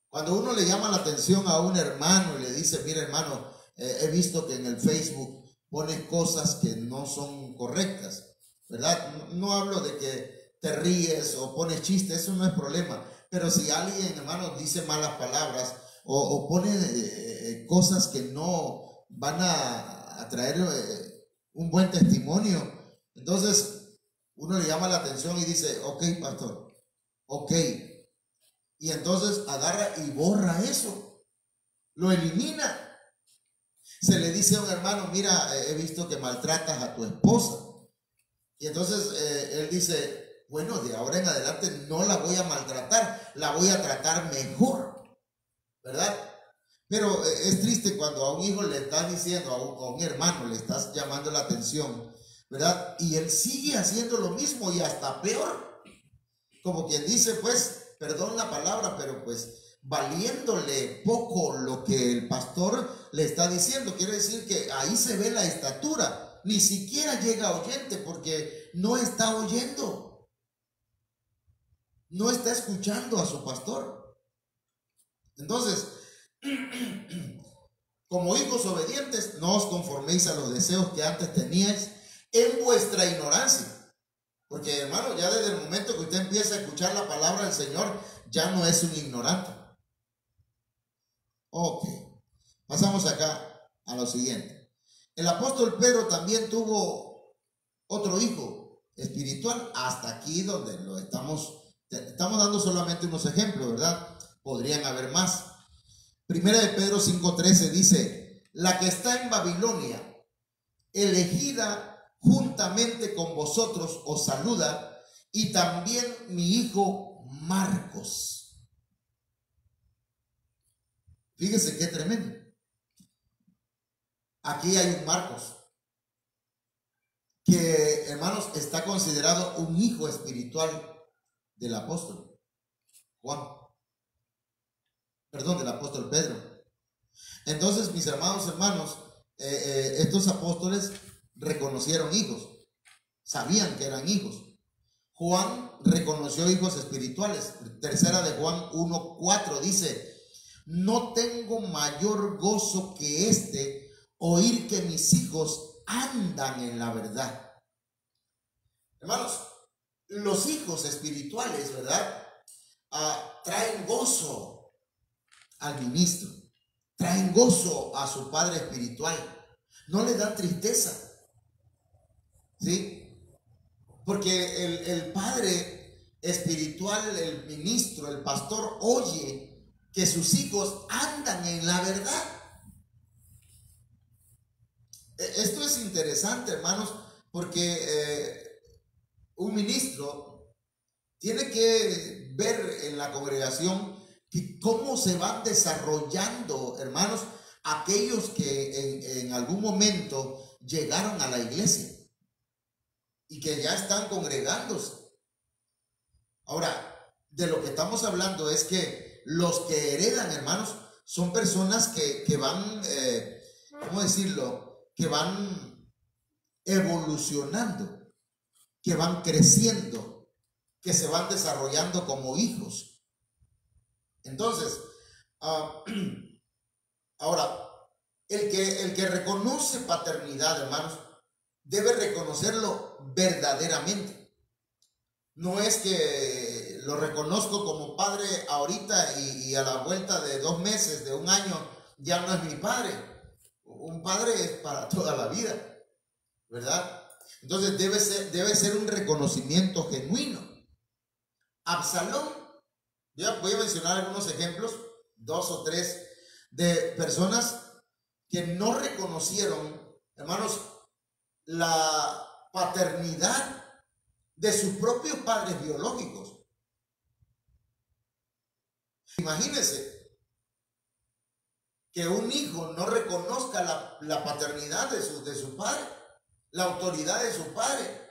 Cuando uno le llama la atención a un hermano y le dice: mira, hermano, he visto que en el Facebook pones cosas que no son correctas, ¿verdad? No hablo de que te ríes o pones chistes, eso no es problema. Pero si alguien, hermano, dice malas palabras o pone cosas que no van a traer un buen testimonio, entonces uno le llama la atención y dice: ok, pastor, ok. Y entonces agarra y borra eso, lo elimina. Se le dice a un hermano: mira, he visto que maltratas a tu esposa. Y entonces él dice: bueno, de ahora en adelante no la voy a maltratar, la voy a tratar mejor, ¿verdad? Pero es triste cuando a un hijo le estás diciendo, a un hermano le estás llamando la atención, ¿verdad? Y él sigue haciendo lo mismo y hasta peor. Como quien dice, pues, perdón la palabra, pero pues valiéndole poco lo que el pastor le está diciendo. Quiere decir que ahí se ve la estatura. Ni siquiera llega a oyente porque no está oyendo. No está escuchando a su pastor. Entonces, como hijos obedientes, no os conforméis a los deseos que antes teníais en vuestra ignorancia. Porque, hermano, ya desde el momento que usted empieza a escuchar la palabra del Señor, ya no es un ignorante. Ok, pasamos acá a lo siguiente. El apóstol Pedro también tuvo otro hijo espiritual. Hasta aquí donde lo estamos dando solamente unos ejemplos, ¿verdad? Podrían haber más. Primera de Pedro 5:13 dice: la que está en Babilonia, elegida juntamente con vosotros, os saluda, y también mi hijo Marcos. Fíjese qué tremendo. Aquí hay un Marcos que, hermanos, está considerado un hijo espiritual del apóstol Juan, perdón, del apóstol Pedro. Entonces, mis hermanos, estos apóstoles reconocieron hijos, sabían que eran hijos. Juan reconoció hijos espirituales. Tercera de Juan 1:4 dice: no tengo mayor gozo que este, oír que mis hijos andan en la verdad. Hermanos, los hijos espirituales, ¿verdad? Traen gozo al ministro, traen gozo a su padre espiritual, no le dan tristeza, ¿sí? Porque el padre espiritual, el ministro, el pastor, oye que sus hijos andan en la verdad. Esto es interesante, hermanos, porque un ministro tiene que ver en la congregación que cómo se van desarrollando, hermanos, aquellos que en algún momento llegaron a la iglesia y que ya están congregándose. Ahora, de lo que estamos hablando es que los que heredan, hermanos, son personas que van, ¿cómo decirlo? Que van evolucionando, que van creciendo, que se van desarrollando como hijos. Entonces, ahora, el que reconoce paternidad, hermanos, debe reconocerlo verdaderamente. No es que lo reconozco como padre ahorita y a la vuelta de 2 meses, de 1 año, ya no es mi padre. Un padre es para toda la vida, ¿verdad? Entonces debe ser un reconocimiento genuino. Absalón, ya voy a mencionar algunos ejemplos, 2 o 3, de personas que no reconocieron, hermanos, la paternidad de sus propios padres biológicos. Imagínense que un hijo no reconozca la paternidad de su padre, la autoridad de su padre.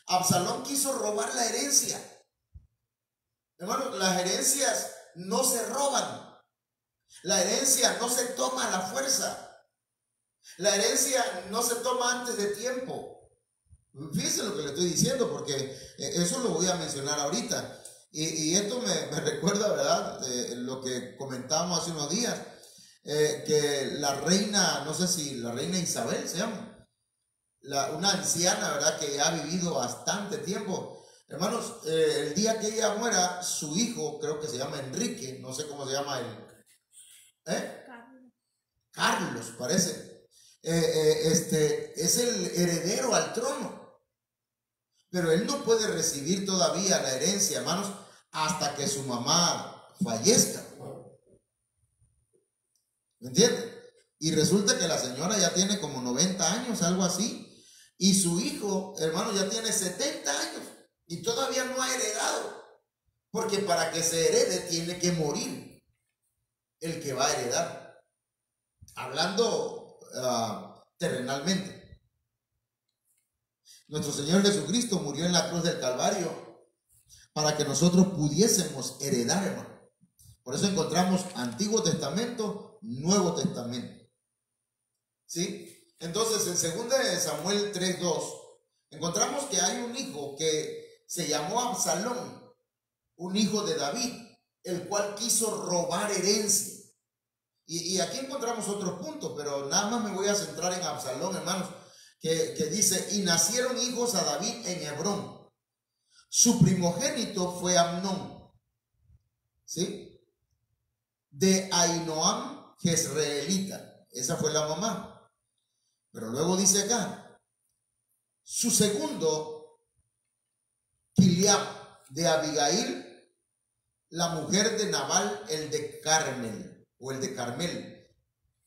Absalón quiso robar la herencia. Hermanos, las herencias no se roban. La herencia no se toma a la fuerza. La herencia no se toma antes de tiempo. Fíjense lo que le estoy diciendo, porque eso lo voy a mencionar ahorita. Y esto me recuerda, ¿verdad?, lo que comentábamos hace unos días, que la reina, no sé si la reina Isabel se llama, una anciana, ¿verdad?, que ha vivido bastante tiempo. Hermanos, el día que ella muera, su hijo, creo que se llama Enrique, no sé cómo se llama Carlos, parece. Es el heredero al trono, pero él no puede recibir todavía la herencia, hermanos, hasta que su mamá fallezca. ¿Me entienden? Y resulta que la señora ya tiene como 90 años, algo así, y su hijo, hermano, ya tiene 70 años y todavía no ha heredado, porque para que se herede tiene que morir el que va a heredar, hablando terrenalmente. Nuestro Señor Jesucristo murió en la cruz del Calvario para que nosotros pudiésemos heredar, hermano. Por eso encontramos Antiguo Testamento, Nuevo Testamento. ¿Sí? Entonces, en 2 Samuel 3:2, encontramos que hay un hijo que se llamó Absalón, un hijo de David, el cual quiso robar herencia. Y aquí encontramos otros puntos, pero nada más me voy a centrar en Absalón, hermanos, que dice: y nacieron hijos a David en Hebrón. Su primogénito fue Amnón, ¿sí?, de Ahinoam Jezreelita. Esa fue la mamá. Pero luego dice acá: su segundo, Kiliab, de Abigail, la mujer de Nabal, el de Carmel, o el de Carmel.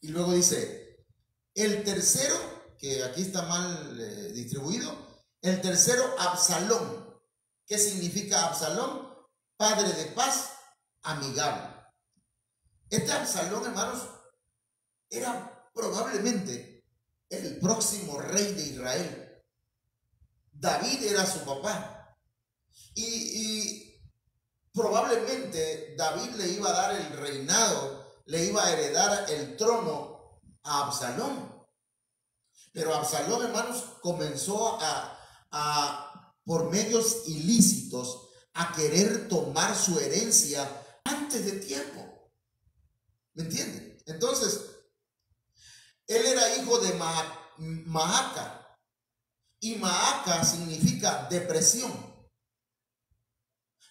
Y luego dice: el tercero, que aquí está mal distribuido, el tercero, Absalón. ¿Qué significa Absalón? Padre de paz, amigable. Este Absalón, hermanos, era probablemente el próximo rey de Israel. David era su papá. Y probablemente David le iba a dar el reinado, le iba a heredar el trono a Absalón. Pero Absalón, hermanos, comenzó por medios ilícitos a querer tomar su herencia antes de tiempo. ¿Me entienden? Entonces, él era hijo de Maaca, y Maaca significa depresión.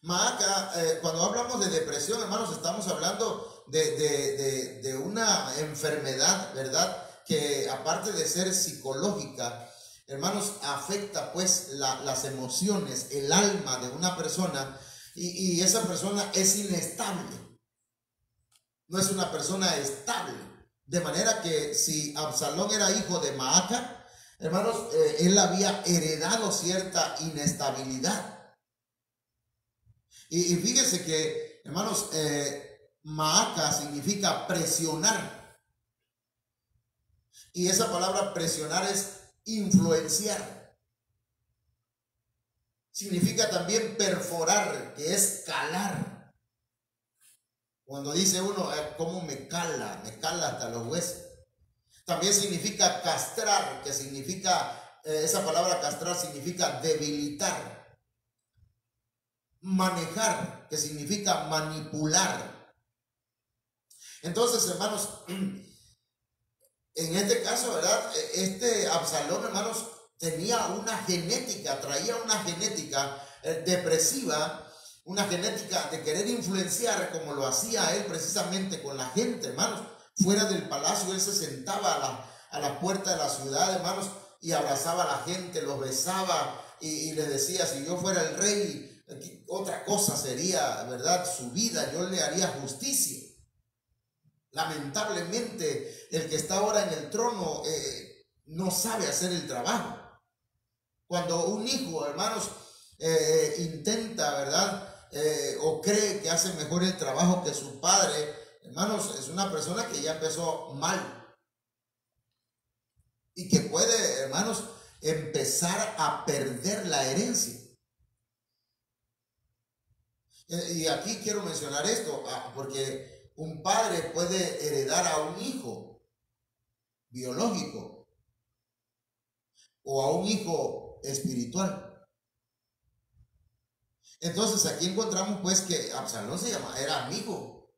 Maaca, cuando hablamos de depresión, hermanos, estamos hablando de una enfermedad, ¿verdad?, que aparte de ser psicológica, hermanos, afecta pues las emociones, el alma de una persona, y esa persona es inestable. No es una persona estable. De manera que si Absalón era hijo de Maaca, hermanos, él había heredado cierta inestabilidad. Y fíjense que, hermanos, Maaca significa presionar. Y esa palabra presionar es influenciar. Significa también perforar, que es calar. Cuando dice uno, ¿cómo me cala? Me cala hasta los huesos. También significa castrar, que significa, esa palabra castrar significa debilitar. Manejar, que significa manipular. Entonces, hermanos, en este caso, ¿verdad?, este Absalón, hermanos, tenía una genética, traía una genética depresiva, una genética de querer influenciar, como lo hacía él precisamente con la gente, hermanos. Fuera del palacio, él se sentaba a la puerta de la ciudad, hermanos, y abrazaba a la gente, los besaba y les decía: si yo fuera el rey, otra cosa sería, ¿verdad?, su vida, yo le haría justicia. Lamentablemente, el que está ahora en el trono no sabe hacer el trabajo. Cuando un hijo, hermanos, intenta, ¿verdad? O cree que hace mejor el trabajo que su padre, hermanos, es una persona que ya empezó mal. Y que puede, hermanos, empezar a perder la herencia. Y aquí quiero mencionar esto, porque un padre puede heredar a un hijo biológico o a un hijo espiritual. Entonces aquí encontramos pues que Absalón era amigo,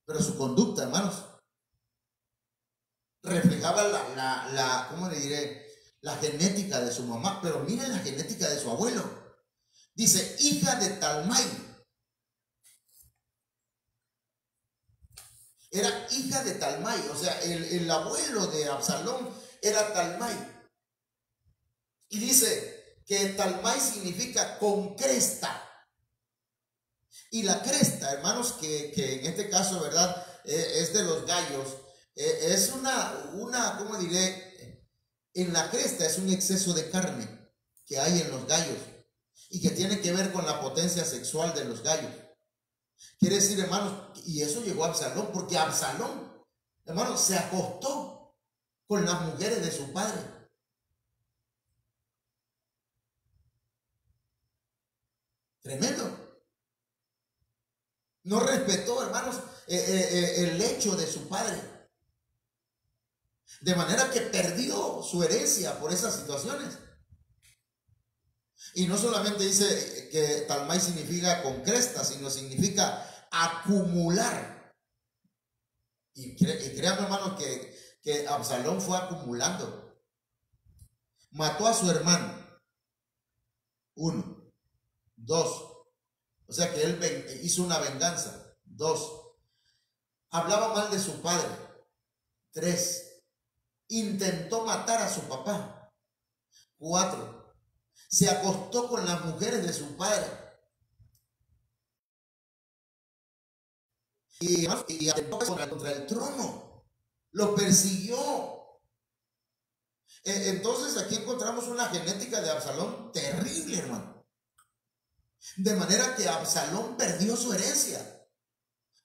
pero su conducta, hermanos, reflejaba ¿cómo le diré? La genética de su mamá, pero miren la genética de su abuelo. Dice, hija de Talmai. Era hija de Talmai, o sea, el abuelo de Absalón era Talmai. Y dice que Talmai significa con cresta. Y la cresta, hermanos, que en este caso, ¿verdad? Es de los gallos. Es ¿cómo diré? En la cresta es un exceso de carne que hay en los gallos y que tiene que ver con la potencia sexual de los gallos. Quiere decir, hermanos, y eso llegó a Absalón, porque Absalón, hermanos, se acostó con las mujeres de su padre. Tremendo. No respetó, hermanos, el lecho de su padre. De manera que perdió su herencia por esas situaciones. Y no solamente dice que Talmai significa con cresta, sino significa acumular. Y créanme, hermanos, que Absalón fue acumulando. Mató a su hermano. 1. 2. O sea que él hizo una venganza. 2. Hablaba mal de su padre. 3. Intentó matar a su papá. 4. Se acostó con las mujeres de su padre. Y atentó contra el trono. Lo persiguió. Entonces aquí encontramos una genética de Absalón terrible, hermano. De manera que Absalón perdió su herencia.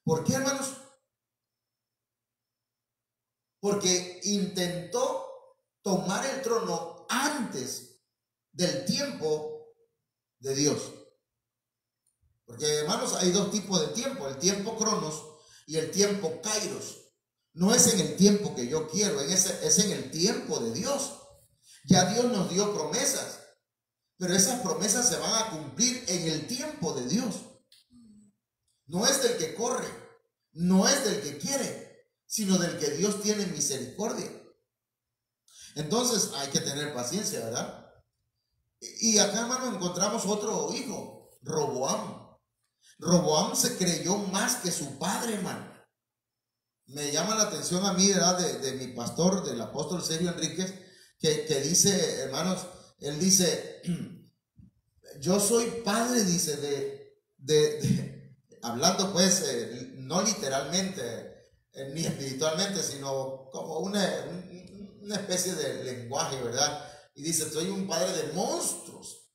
¿Por qué, hermanos? Porque intentó tomar el trono antes del tiempo de Dios. Porque, hermanos, hay dos tipos de tiempo: el tiempo cronos y el tiempo kairos. No es en el tiempo que yo quiero, es en el tiempo de Dios. Ya Dios nos dio promesas, pero esas promesas se van a cumplir en el tiempo de Dios. No es del que corre, no es del que quiere, sino del que Dios tiene misericordia. Entonces hay que tener paciencia, ¿verdad? Y acá, hermano, encontramos otro hijo, Roboam. Roboam se creyó más que su padre, hermano. Me llama la atención a mí, ¿verdad? De mi pastor, del apóstol Sergio Enríquez, que dice, hermanos, él dice, yo soy padre, dice, hablando pues, no literalmente, ni espiritualmente, sino como una especie de lenguaje, ¿verdad? Y dice, soy un padre de monstruos,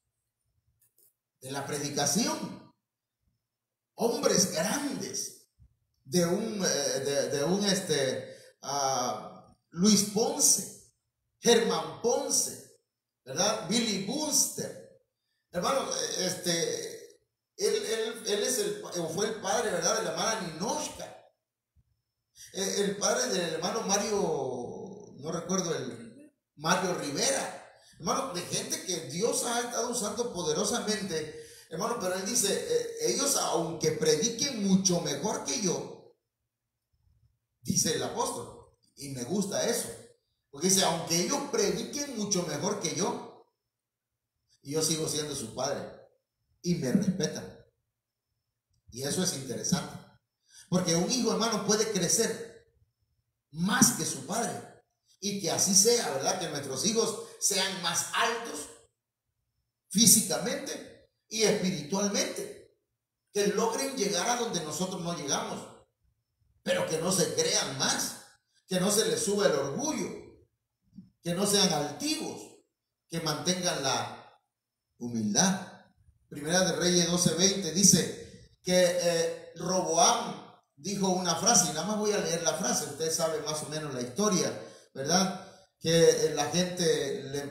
de la predicación, hombres grandes, de un Luis Ponce, Germán Ponce, ¿verdad? Billy Bunster, hermano, él fue el padre, ¿verdad? De la hermana Ninochka, el padre del hermano Mario, no recuerdo, Mario Rivera. Hermano, de gente que Dios ha estado usando poderosamente, hermano, pero él dice, ellos aunque prediquen mucho mejor que yo, dice el apóstol, y me gusta eso, porque dice, aunque ellos prediquen mucho mejor que yo sigo siendo su padre, y me respetan. Y eso es interesante, porque un hijo, hermano, puede crecer más que su padre. Y que así sea, ¿verdad? Que nuestros hijos sean más altos físicamente y espiritualmente, que logren llegar a donde nosotros no llegamos. pero que no se crean más, que no se les suba el orgullo, que no sean altivos, que mantengan la humildad. Primera de Reyes 12:20 dice que Roboam dijo una frase, y nada más voy a leer la frase, usted sabe más o menos la historia, ¿verdad? Que la gente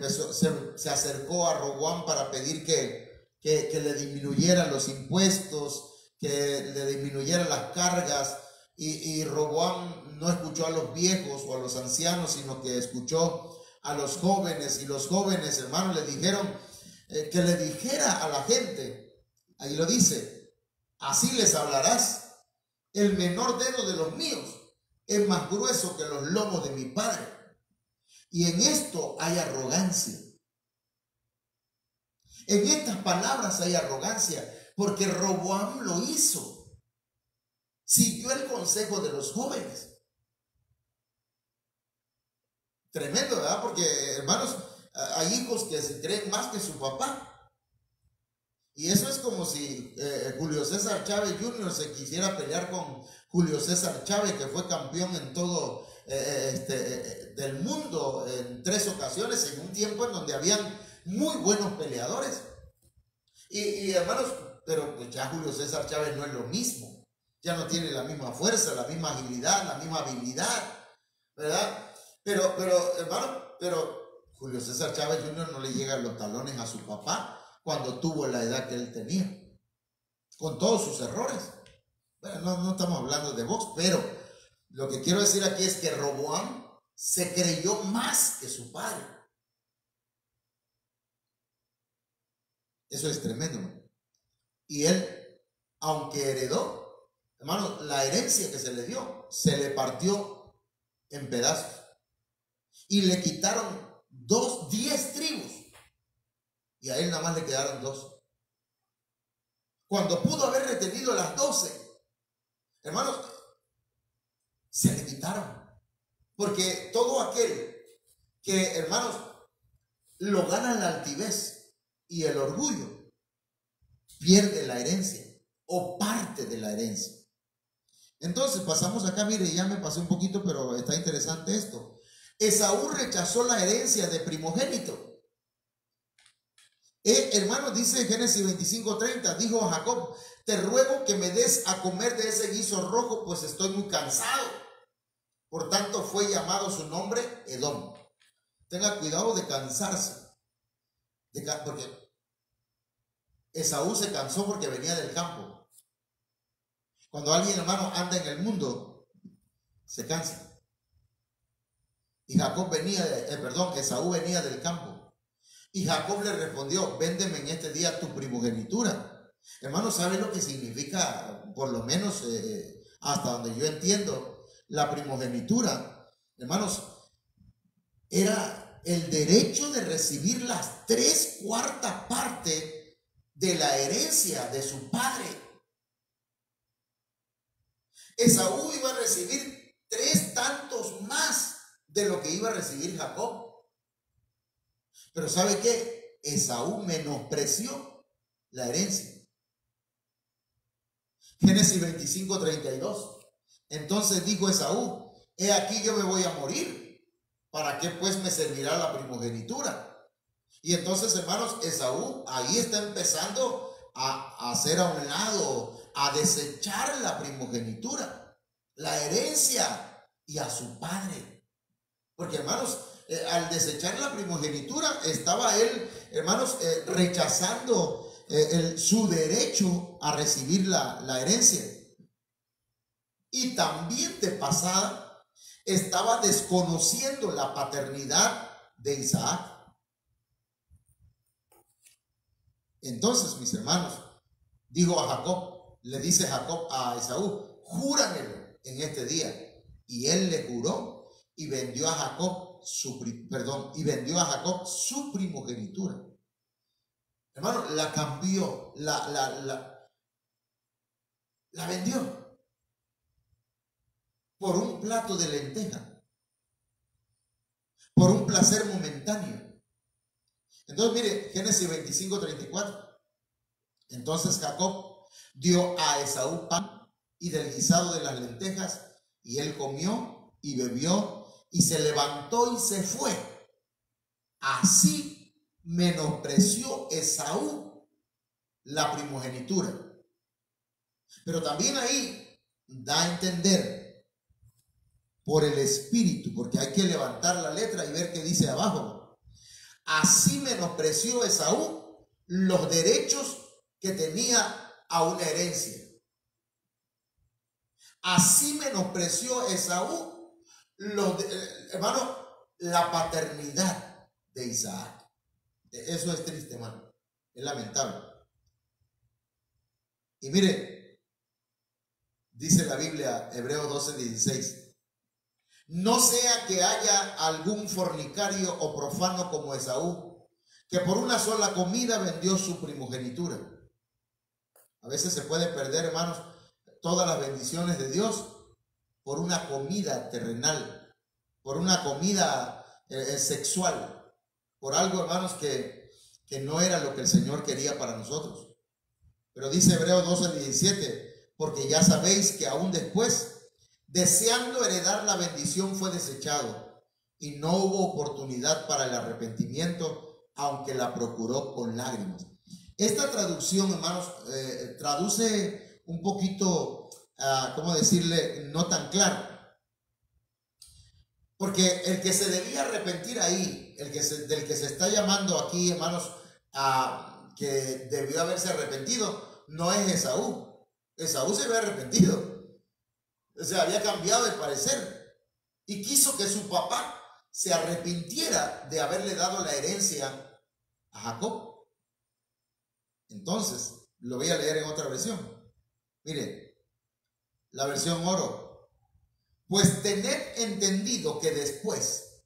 se acercó a Roboam para pedir que le disminuyera los impuestos, que le disminuyera las cargas, y Roboam no escuchó a los viejos o a los ancianos, sino que escuchó a los jóvenes, y los jóvenes, hermanos, le dijeron que le dijera a la gente, ahí lo dice, así les hablarás, el menor dedo de los míos es más grueso que los lomos de mi padre. Y en esto hay arrogancia. En estas palabras hay arrogancia, porque Roboam lo hizo. Siguió el consejo de los jóvenes. Tremendo, ¿verdad? Porque, hermanos, hay hijos que se creen más que su papá. Y eso es como si Julio César Chávez Jr. se quisiera pelear con Julio César Chávez, que fue campeón en todo del mundo en 3 ocasiones, en un tiempo en donde habían muy buenos peleadores. Y hermanos, pero pues ya Julio César Chávez no es lo mismo. Ya no tiene la misma fuerza, la misma agilidad, la misma habilidad, ¿verdad? Pero hermano, Julio César Chávez Jr. no le llega los talones a su papá cuando tuvo la edad que él tenía, con todos sus errores. Bueno, no estamos hablando de box, pero lo que quiero decir aquí es que Roboam se creyó más que su padre. Eso es tremendo, ¿no? Y él, aunque heredó, hermano, la herencia que se le dio, se le partió en pedazos. Y le quitaron 10 tribus. Y a él nada más le quedaron 2. Cuando pudo haber retenido las 12, hermanos, se le quitaron. Porque todo aquel que, hermanos, lo gana la altivez y el orgullo, pierde la herencia o parte de la herencia. Entonces pasamos acá, mire, ya me pasé un poquito, pero está interesante esto. Esaú rechazó la herencia de primogénito. Hermanos, dice Génesis 25:30, dijo a Jacob, te ruego que me des a comer de ese guiso rojo, pues estoy muy cansado. Por tanto fue llamado su nombre Edom. Tenga cuidado de cansarse, porque Esaú se cansó porque venía del campo. Cuando alguien, hermano, anda en el mundo, se cansa. Y Jacob Esaú venía del campo. Y Jacob le respondió, véndeme en este día tu primogenitura. Hermano, ¿sabe lo que significa, por lo menos hasta donde yo entiendo, la primogenitura? Hermanos, era el derecho de recibir las 3/4 partes de la herencia de su padre. Esaú iba a recibir 3 tantos más de lo que iba a recibir Jacob. Pero ¿sabe qué? Esaú menospreció la herencia. Génesis 25:32. Entonces dijo Esaú, he aquí yo me voy a morir, ¿para qué pues me servirá la primogenitura? Y entonces, hermanos, Esaú ahí está empezando a hacer a un lado, a desechar la primogenitura, la herencia y a su padre. Porque, hermanos, al desechar la primogenitura, estaba él, hermanos, rechazando su derecho a recibir la herencia. Y también de pasada, estaba desconociendo la paternidad de Isaac. Entonces, mis hermanos, dijo a Jacob, le dice Jacob a Esaú, júramelo en este día. Y él le juró y vendió a Jacob su primogenitura. Hermano, la cambió, la vendió por un plato de lenteja, por un placer momentáneo. Entonces, mire, Génesis 25:34. Entonces Jacob dio a Esaú pan y del guisado de las lentejas Y él comió y bebió y se levantó y se fue. Así menospreció Esaú la primogenitura. Pero también ahí da a entender por el espíritu, porque hay que levantar la letra y ver qué dice abajo. Así menospreció Esaú los derechos que tenía a una herencia. Así menospreció Esaú hermano, la paternidad de Isaac. Eso es triste, hermano. Es lamentable. Y mire, dice la Biblia, Hebreos 12:16. No sea que haya algún fornicario o profano como Esaú, que por una sola comida vendió su primogenitura. A veces se puede perder, hermanos, todas las bendiciones de Dios por una comida terrenal, por una comida sexual, por algo, hermanos, que no era lo que el Señor quería para nosotros. Pero dice Hebreos 12:17, porque ya sabéis que aún después, deseando heredar la bendición, fue desechado y no hubo oportunidad para el arrepentimiento, aunque la procuró con lágrimas. Esta traducción, hermanos, traduce un poquito, ¿cómo decirle? No tan claro. Porque el que se debía arrepentir ahí, del que se está llamando aquí, hermanos, que debió haberse arrepentido, no es Esaú. Esaú se había arrepentido. O sea, había cambiado de parecer y quiso que su papá se arrepintiera de haberle dado la herencia a Jacob. Entonces, lo voy a leer en otra versión. Mire, la versión oro. Pues tened entendido que después,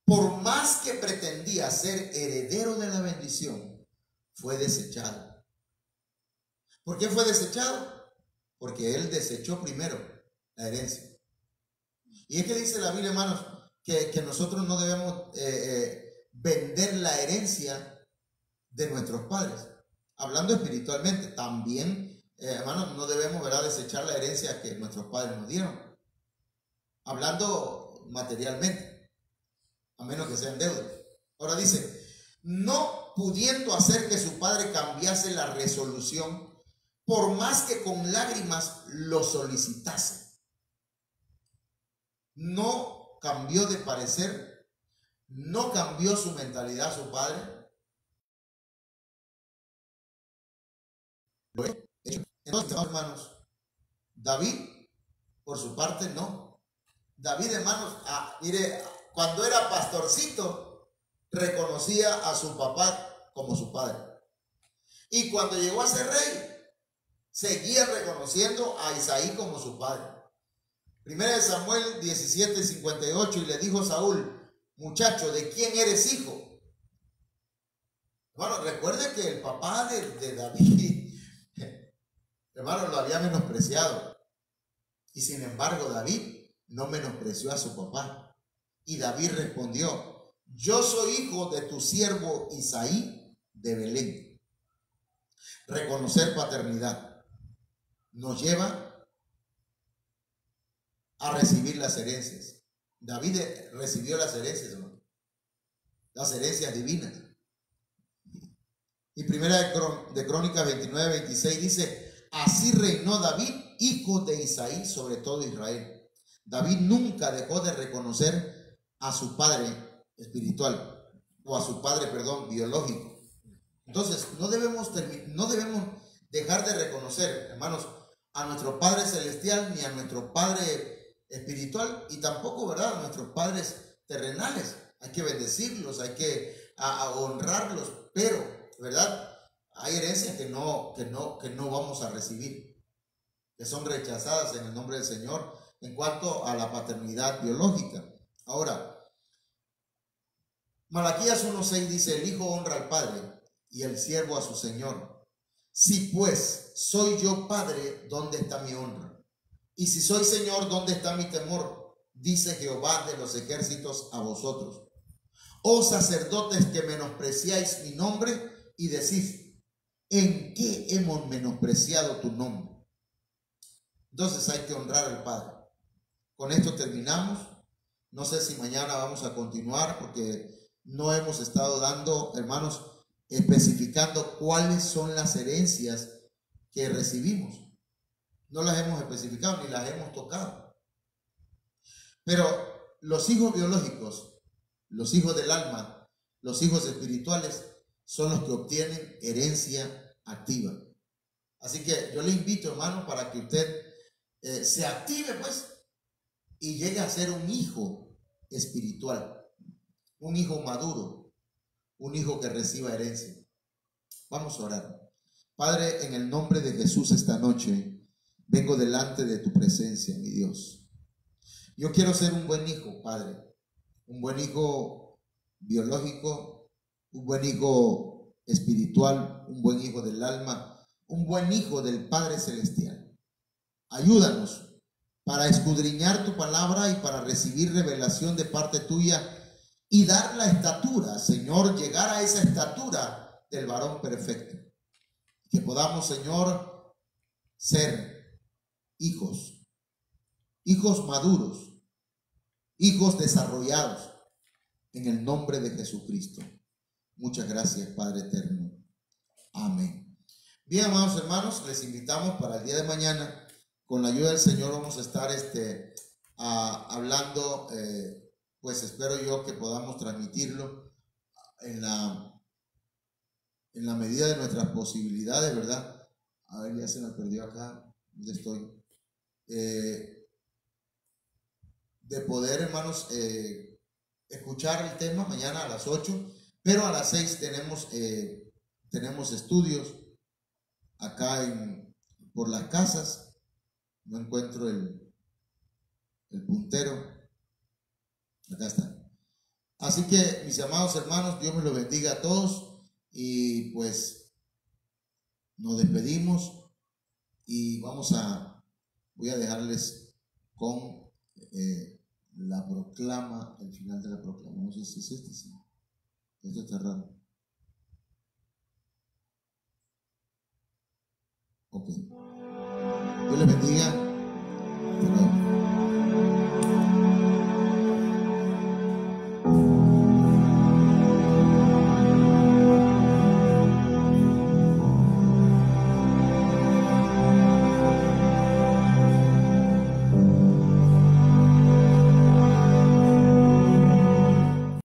por más que pretendía ser heredero de la bendición, fue desechado. ¿Por qué fue desechado? Porque él desechó primero la herencia. Y es que dice la Biblia, hermanos, que nosotros no debemos vender la herencia de nuestros padres. Hablando espiritualmente, también, hermanos, no debemos, ¿verdad?, desechar la herencia que nuestros padres nos dieron. Hablando materialmente, a menos que sean deudas. Ahora dice, no pudiendo hacer que su padre cambiase la resolución, por más que con lágrimas lo solicitase. No cambió de parecer, no cambió su mentalidad su padre. Entonces, hermanos, David, por su parte, no. David, hermanos, mire, cuando era pastorcito, reconocía a su papá como su padre. Y cuando llegó a ser rey, seguía reconociendo a Isaí como su padre. Primera de Samuel 17:58, y le dijo Saúl, muchacho, ¿de quién eres hijo? Bueno, recuerde que el papá de David, hermano, lo había menospreciado. Y sin embargo, David no menospreció a su papá. Y David respondió, yo soy hijo de tu siervo Isaí de Belén. Reconocer paternidad nos lleva a recibir las herencias. David recibió las herencias, hermano, las herencias divinas. Y primera de Crónicas 29:26 dice, así reinó David, hijo de Isaí, sobre todo Israel. David nunca dejó de reconocer a su padre espiritual, o a su padre, perdón, biológico. Entonces, no debemos dejar de reconocer, hermanos, a nuestro Padre Celestial, ni a nuestro Padre espiritual, y tampoco, ¿verdad?, a nuestros padres terrenales. Hay que bendecirlos, hay que honrarlos, pero, ¿verdad?, hay herencias que no vamos a recibir, que son rechazadas en el nombre del Señor en cuanto a la paternidad biológica. Ahora, Malaquías 1:6 dice, el hijo honra al padre y el siervo a su señor. Si pues soy yo padre, ¿dónde está mi honra? Y si soy señor, ¿dónde está mi temor? Dice Jehová de los ejércitos a vosotros. Oh sacerdotes que menospreciáis mi nombre y decís, ¿en qué hemos menospreciado tu nombre? Entonces hay que honrar al Padre con esto terminamos. No sé si mañana vamos a continuar porque no hemos estado dando, hermanos, especificando cuáles son las herencias que recibimos. No las hemos especificado ni las hemos tocado. Pero los hijos biológicos, los hijos del alma, los hijos espirituales son los que obtienen herencia activa. Así que yo le invito, hermano, para que usted se active, pues, y llegue a ser un hijo espiritual, un hijo maduro, un hijo que reciba herencia. Vamos a orar. Padre, en el nombre de Jesús esta noche, vengo delante de tu presencia, mi Dios. Yo quiero ser un buen hijo, Padre, un buen hijo biológico, un buen hijo espiritual, un buen hijo del alma, un buen hijo del Padre Celestial. Ayúdanos para escudriñar tu palabra y para recibir revelación de parte tuya y dar la estatura, Señor, llegar a esa estatura del varón perfecto. Que podamos, Señor, ser hijos maduros, hijos desarrollados, en el nombre de Jesucristo. Muchas gracias, Padre eterno. Amén. Bien, amados hermanos, les invitamos para el día de mañana. Con la ayuda del Señor vamos a estar hablando, pues espero yo que podamos transmitirlo en la medida de nuestras posibilidades, ¿verdad? A ver, ya se me perdió acá, ¿dónde estoy? De poder, hermanos, escuchar el tema mañana a las 8, pero a las 6 tenemos estudios acá por las casas. No encuentro el puntero. Acá está. Así que, mis amados hermanos, Dios me los bendiga a todos y pues nos despedimos y voy a dejarles con la proclama, el final de la proclama. No sé si es este, sí. Esto está raro. Ok. Dios les bendiga.